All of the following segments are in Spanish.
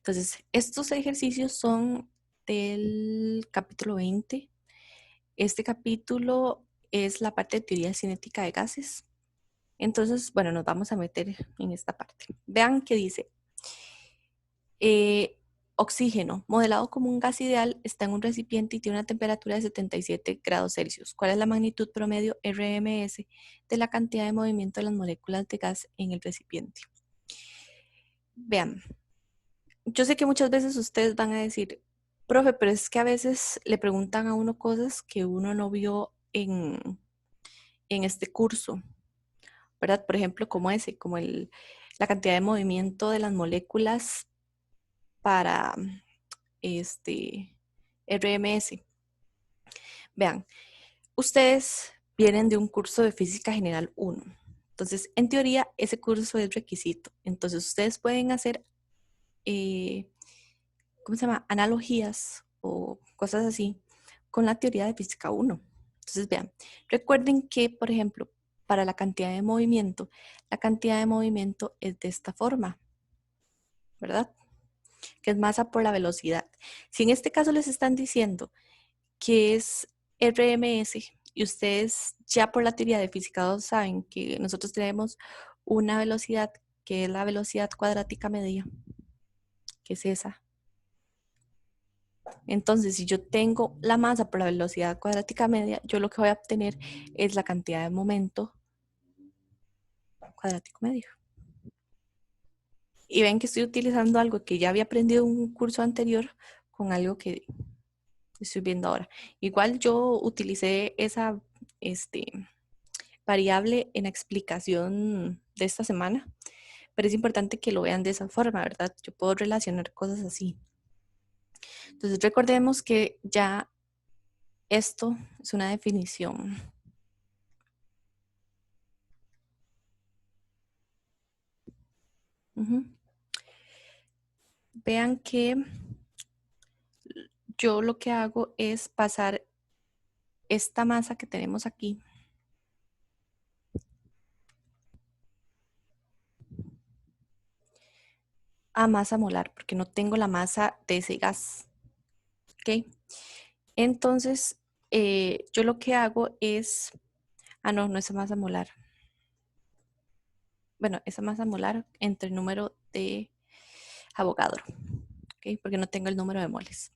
Entonces, estos ejercicios son del capítulo 20. Este capítulo es la parte de teoría cinética de gases. Entonces, bueno, nos vamos a meter en esta parte. Vean que dice, oxígeno, modelado como un gas ideal, está en un recipiente y tiene una temperatura de 77 grados Celsius. ¿Cuál es la magnitud promedio RMS de la cantidad de movimiento de las moléculas de gas en el recipiente? Vean, yo sé que muchas veces ustedes van a decir, profe, pero es que a veces le preguntan a uno cosas que uno no vio en este curso, ¿verdad? Por ejemplo, como ese, como la cantidad de movimiento de las moléculas para este RMS. Vean, ustedes vienen de un curso de Física General 1. Entonces, en teoría, ese curso es requisito. Entonces, ustedes pueden hacer, ¿cómo se llama? Analogías o cosas así con la teoría de Física 1. Entonces, vean, recuerden que, por ejemplo, para la cantidad de movimiento es de esta forma, ¿verdad? Que es masa por la velocidad. Si en este caso les están diciendo que es RMS y ustedes ya por la teoría de física 2 saben que nosotros tenemos una velocidad que es la velocidad cuadrática media, que es esa. Entonces, si yo tengo la masa por la velocidad cuadrática media, yo lo que voy a obtener es la cantidad de momento cuadrático medio. Y ven que estoy utilizando algo que ya había aprendido en un curso anterior con algo que estoy viendo ahora. Igual yo utilicé esa variable en la explicación de esta semana, pero es importante que lo vean de esa forma, ¿verdad? Yo puedo relacionar cosas así. Entonces recordemos que ya esto es una definición. Vean que yo lo que hago es pasar esta masa que tenemos aquí a masa molar, porque no tengo la masa de ese gas. ¿Ok? Entonces, yo lo que hago es, no es masa molar. Bueno, esa masa molar entre el número de Avogadro, ¿ok? Porque no tengo el número de moles.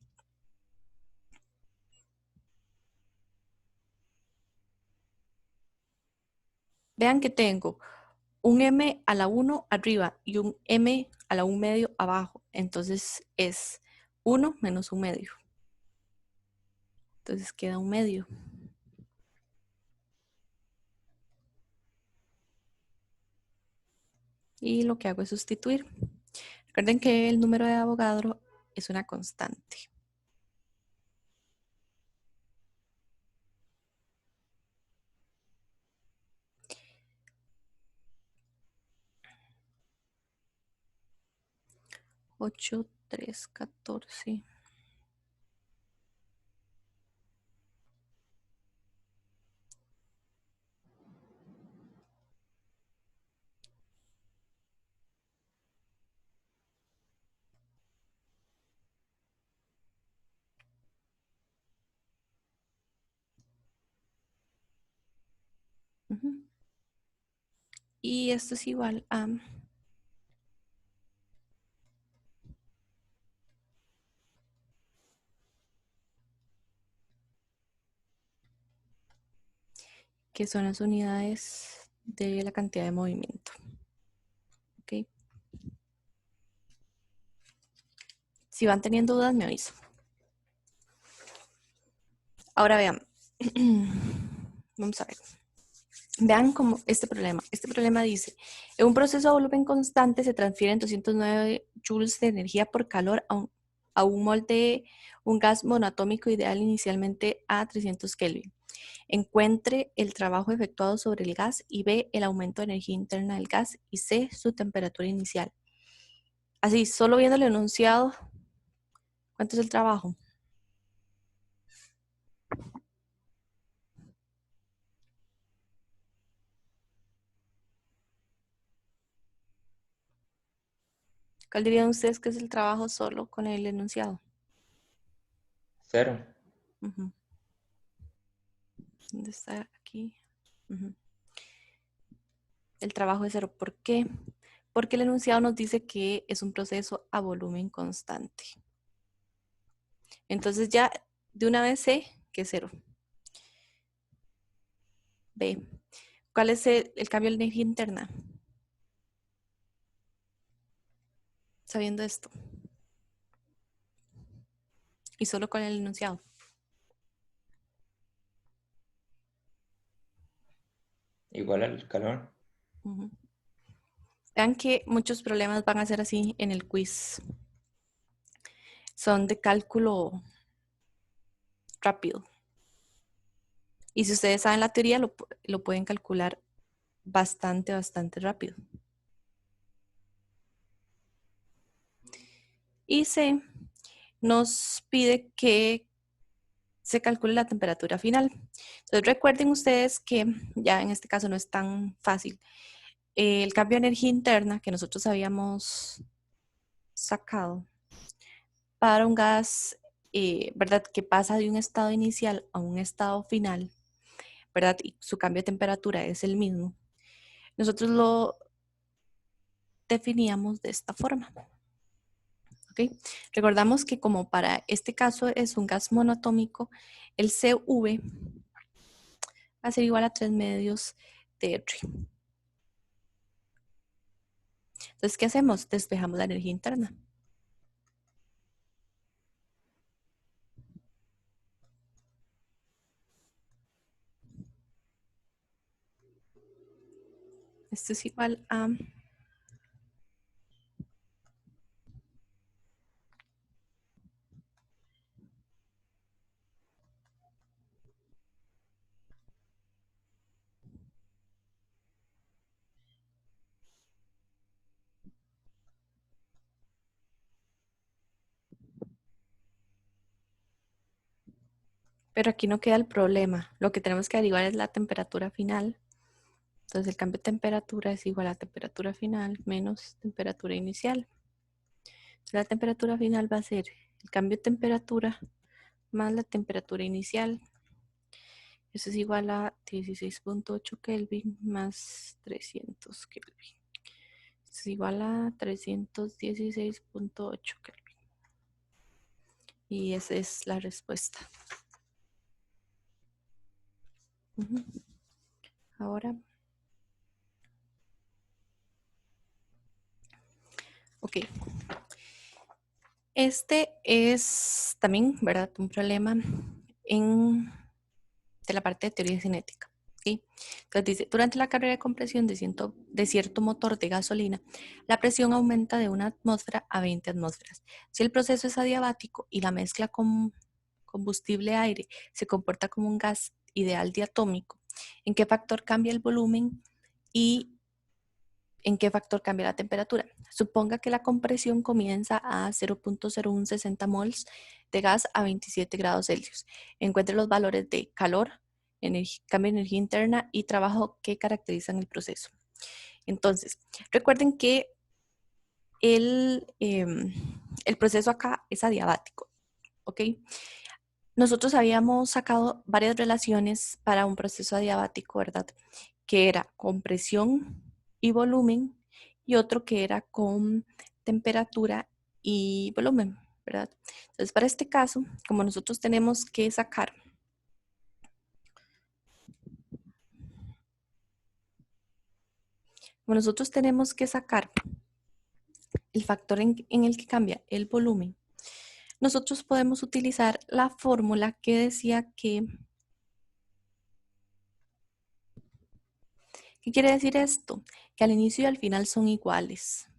Vean que tengo un m a la 1 arriba y un m a la 1 medio abajo. Entonces es 1 menos 1 medio. Entonces queda 1 medio. Y lo que hago es sustituir. Recuerden que el número de Avogadro es una constante. Ocho, 3, 14. Y esto es igual a que son las unidades de la cantidad de movimiento. ¿Ok? Si van teniendo dudas, me aviso. Ahora vean. Vamos a ver. Vean como este problema. Este problema dice, en un proceso a volumen constante se transfieren 209 joules de energía por calor a un mol de un gas monoatómico ideal inicialmente a 300 Kelvin. Encuentre el trabajo efectuado sobre el gas y B, el aumento de energía interna del gas y C, su temperatura inicial. Así, solo viendo el enunciado, ¿cuánto es el trabajo? ¿Cuál dirían ustedes que es el trabajo solo con el enunciado? 0. Ujú. ¿Dónde está aquí? Ujú. El trabajo es 0. ¿Por qué? Porque el enunciado nos dice que es un proceso a volumen constante. Entonces ya de una vez sé que es 0. B. ¿Cuál es el cambio de energía interna? Sabiendo esto. Y solo con el enunciado. Igual al calor. Ujú. Vean que muchos problemas van a ser así en el quiz. Son de cálculo rápido. Y si ustedes saben la teoría, lo pueden calcular bastante rápido. Y C nos pide que se calcule la temperatura final. Entonces recuerden ustedes que ya en este caso no es tan fácil. El cambio de energía interna que nosotros habíamos sacado para un gas, ¿verdad? Que pasa de un estado inicial a un estado final, ¿verdad? Y su cambio de temperatura es el mismo. Nosotros lo definíamos de esta forma. ¿Ok? Recordamos que como para este caso es un gas monoatómico, el CV va a ser igual a 3 medios de R. Entonces, ¿qué hacemos? Despejamos la energía interna. Esto es igual a... Pero aquí no queda el problema. Lo que tenemos que averiguar es la temperatura final. Entonces, el cambio de temperatura es igual a temperatura final menos temperatura inicial. Entonces, la temperatura final va a ser el cambio de temperatura más la temperatura inicial. Eso es igual a 16.8 Kelvin más 300 Kelvin. Eso es igual a 316.8 Kelvin. Y esa es la respuesta. Ahora, ok. Este es también, ¿verdad? Un problema de la parte de teoría cinética. ¿Sí? Entonces dice, durante la carrera de compresión de cierto motor de gasolina, la presión aumenta de 1 atmósfera a 20 atmósferas. Si el proceso es adiabático y la mezcla con combustible-aire se comporta como un gas ideal diatómico, ¿en qué factor cambia el volumen y en qué factor cambia la temperatura? Suponga que la compresión comienza a 0.0160 mols de gas a 27 grados Celsius. Encuentre los valores de calor, cambio de energía interna y trabajo que caracterizan el proceso. Entonces, recuerden que el proceso acá es adiabático, ¿ok? Nosotros habíamos sacado varias relaciones para un proceso adiabático, ¿verdad? Que era con presión y volumen y otro que era con temperatura y volumen, ¿verdad? Entonces, para este caso, como nosotros tenemos que sacar el factor en el que cambia el volumen, nosotros podemos utilizar la fórmula que decía que, ¿qué quiere decir esto? Que al inicio y al final son iguales.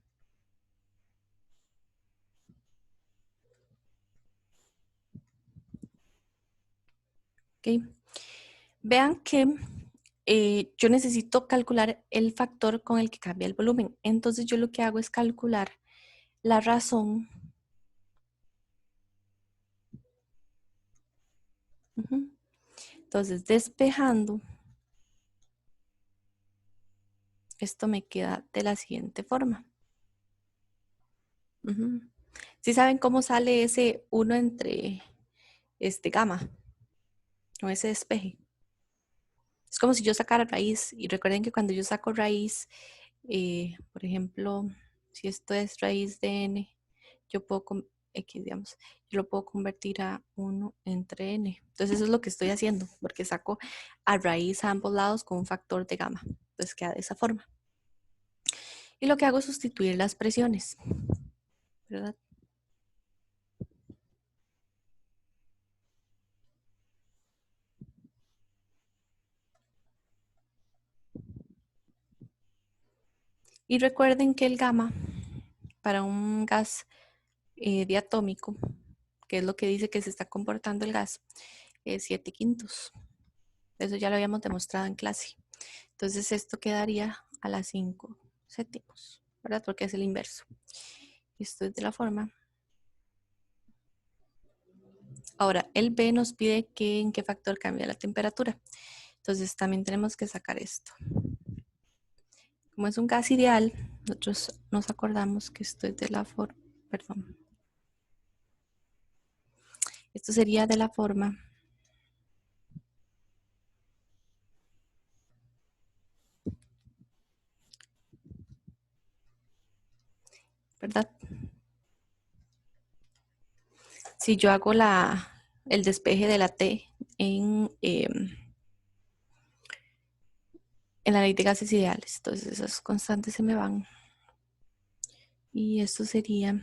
¿Ok? Vean que yo necesito calcular el factor con el que cambia el volumen. Entonces yo lo que hago es calcular la razón. Entonces despejando, esto me queda de la siguiente forma. ¿Sí saben cómo sale ese 1 entre gamma o ese despeje? Es como si yo sacara raíz, y recuerden que cuando yo saco raíz, por ejemplo, si esto es raíz de n, yo puedo, x, digamos, yo lo puedo convertir a 1 entre n. Entonces eso es lo que estoy haciendo, porque saco a raíz a ambos lados con un factor de gamma. Entonces queda de esa forma. Y lo que hago es sustituir las presiones, ¿verdad? Y recuerden que el gamma para un gas diatómico, que es lo que dice que se está comportando el gas, es 7/5. Eso ya lo habíamos demostrado en clase. Entonces esto quedaría a las 5/7, ¿verdad? Porque es el inverso. Esto es de la forma. Ahora, el B nos pide que en qué factor cambia la temperatura. Entonces también tenemos que sacar esto. Como es un gas ideal, nosotros nos acordamos que esto es de la forma, perdón. Esto sería de la forma, ¿verdad? Si yo hago el despeje de la T en la ley de gases ideales, entonces esas constantes se me van. Y esto sería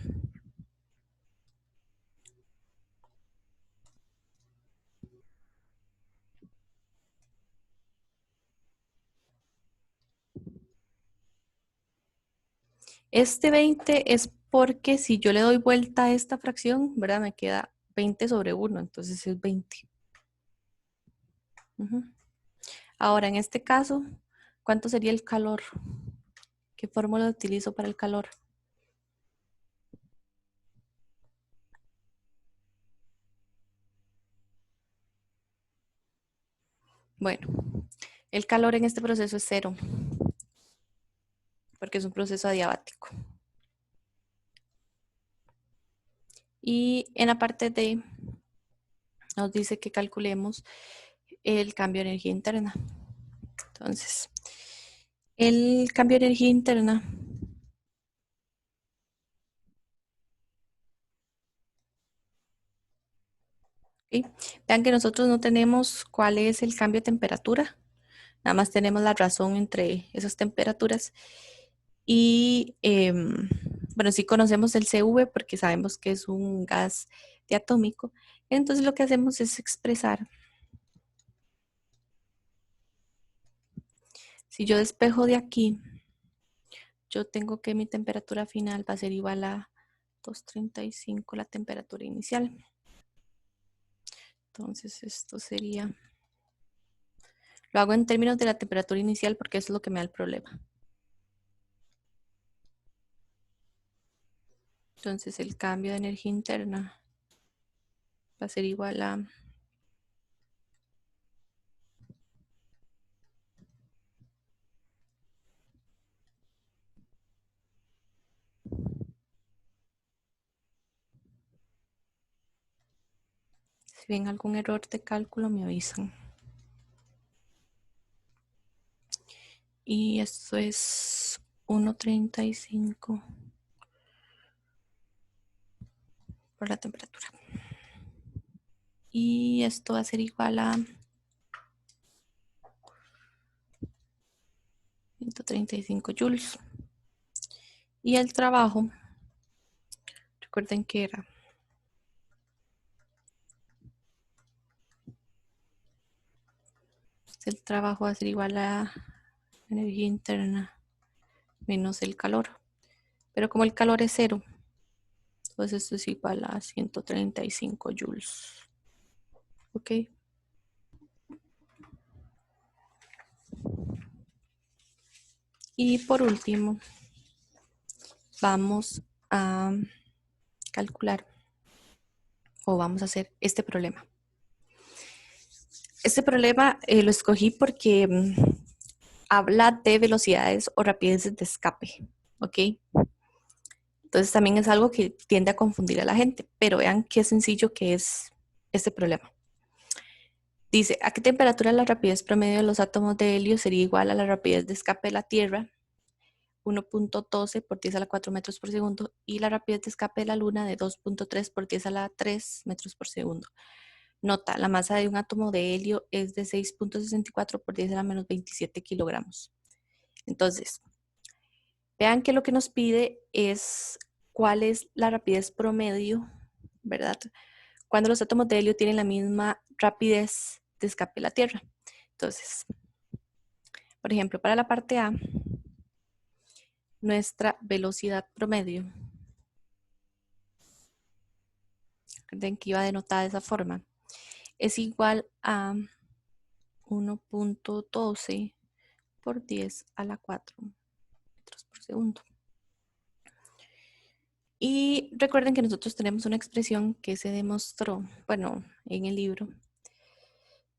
este 20 es porque si yo le doy vuelta a esta fracción, ¿verdad? Me queda 20 sobre 1, entonces es 20. Ahora, en este caso, ¿cuánto sería el calor? ¿Qué fórmula utilizo para el calor? Bueno, el calor en este proceso es 0, porque es un proceso adiabático. Y en la parte D nos dice que calculemos el cambio de energía interna. Entonces, el cambio de energía interna ¿sí? Vean que nosotros no tenemos cuál es el cambio de temperatura, nada más tenemos la razón entre esas temperaturas. Y bueno, sí conocemos el CV porque sabemos que es un gas diatómico. Entonces lo que hacemos es expresar. Si yo despejo de aquí, yo tengo que mi temperatura final va a ser igual a 235 la temperatura inicial. Entonces esto sería, lo hago en términos de la temperatura inicial porque eso es lo que me da el problema. Entonces el cambio de energía interna va a ser igual a si ven algún error de cálculo me avisan. Y esto es 1.35 por la temperatura. Y esto va a ser igual a 135 joules. Y el trabajo, recuerden que era el trabajo va a ser igual a energía interna menos el calor. Pero como el calor es 0, pues esto es igual a 135 joules. ¿Ok? Y por último, vamos a calcular o vamos a hacer este problema. Este problema lo escogí porque habla de velocidades o rapideces de escape, ¿ok? Entonces también es algo que tiende a confundir a la gente, pero vean qué sencillo que es este problema. Dice, ¿a qué temperatura la rapidez promedio de los átomos de helio sería igual a la rapidez de escape de la Tierra? 1.12 por 10 a la 4 metros por segundo y la rapidez de escape de la Luna de 2.3 por 10 a la 3 metros por segundo. Nota, la masa de un átomo de helio es de 6.64 por 10 a la menos 27 kilogramos. Entonces, vean que lo que nos pide es cuál es la rapidez promedio, ¿verdad? Cuando los átomos de helio tienen la misma rapidez de escape de la Tierra. Entonces, por ejemplo, para la parte A, nuestra velocidad promedio, recuerden que iba denotada de esa forma, es igual a 1.12 por 10 a la 4 metros por segundo. Y recuerden que nosotros tenemos una expresión que se demostró, bueno, en el libro,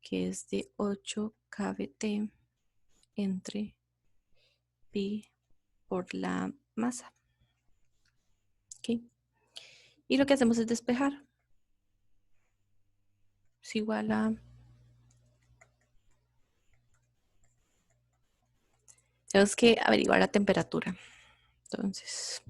que es de 8 kBt entre pi por la masa. ¿Ok? Y lo que hacemos es despejar. Es igual a... Tenemos que averiguar la temperatura. Entonces...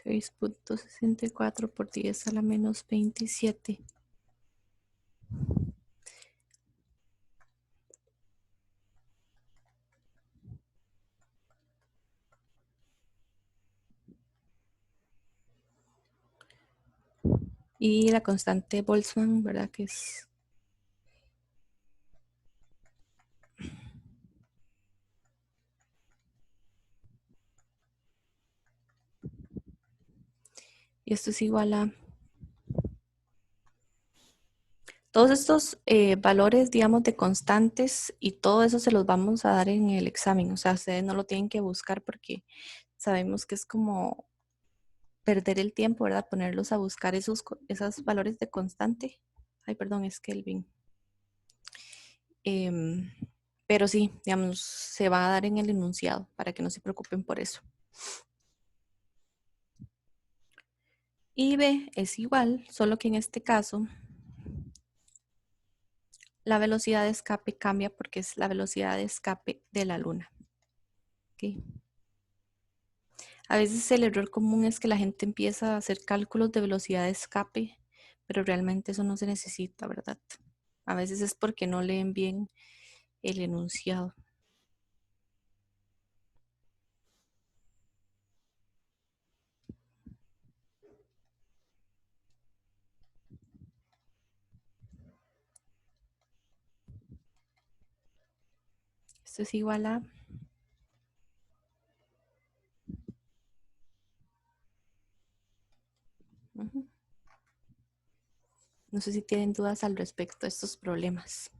.64 por 10 a la menos 27. Y la constante Boltzmann, ¿verdad? Que es... Y esto es igual a... Todos estos valores, digamos, de constantes y todo eso se los vamos a dar en el examen. O sea, ustedes no lo tienen que buscar porque sabemos que es como perder el tiempo, ¿verdad? Ponerlos a buscar esos valores de constante. Ay, perdón, es Kelvin. Pero sí, digamos, se va a dar en el enunciado para que no se preocupen por eso. Y B es igual, solo que en este caso la velocidad de escape cambia porque es la velocidad de escape de la luna. ¿Okay? A veces el error común es que la gente empieza a hacer cálculos de velocidad de escape, pero realmente eso no se necesita, ¿verdad? A veces es porque no leen bien el enunciado. Esto es igual a... No sé si tienen dudas al respecto de estos problemas.